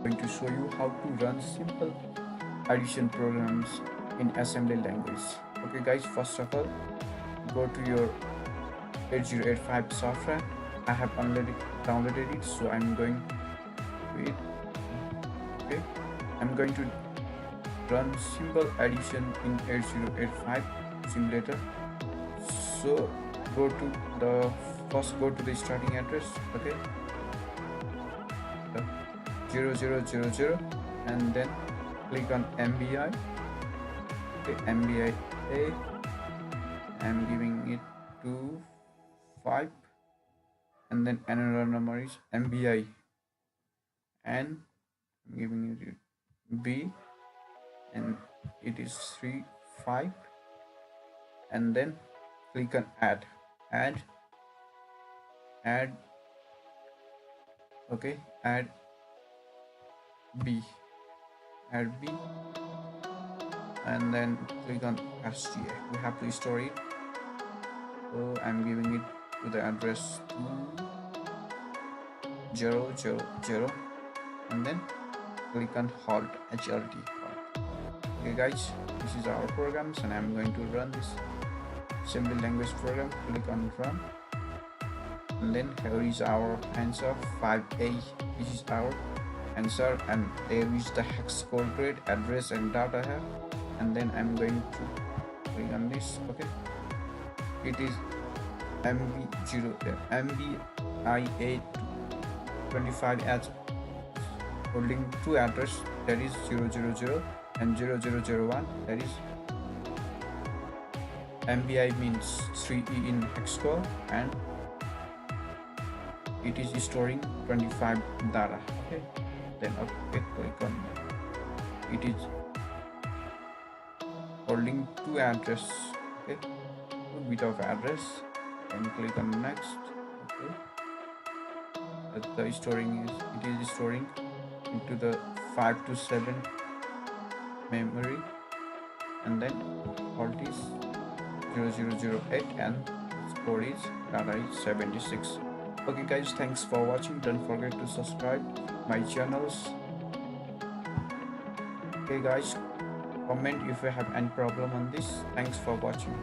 going to show you how to run simple addition programs in assembly language. Okay guys, first of all, go to your 8085 software. I have already downloaded it, so I'm going to it. Okay, I'm going to run simple addition in 8085 simulator. So go to the starting address. Okay, 0000, and then click on MVI. Okay, MVI A. I'm giving it to 5, and then another number is MVI, and I'm giving it B, and it is 3 5, and then click on add. Okay, add B, and then click on STA. We have to store it, so I'm giving it to the address 2000, and then click on halt, HLT. Okay guys, this is our programs, and I'm going to run this assembly language program. Click on run, and then here is our answer 5A. This is our answer, and there is the hex code grade, address and data here. And then I'm going to click on this. Okay, it is MVI A 25 as holding two address, that is 000 and 0001. That is MVI means 3E in hex code, and it is storing 25 data. Okay, then okay, click on it is holding two address. Okay, 2 bit of address, and click on next. Okay, the storing is, it is storing into the 5 to 7 memory, and then alt is 0008, and score is data is 76. Okay guys, thanks for watching. Don't forget to subscribe my channels. Okay guys, comment if you have any problem on this. Thanks for watching.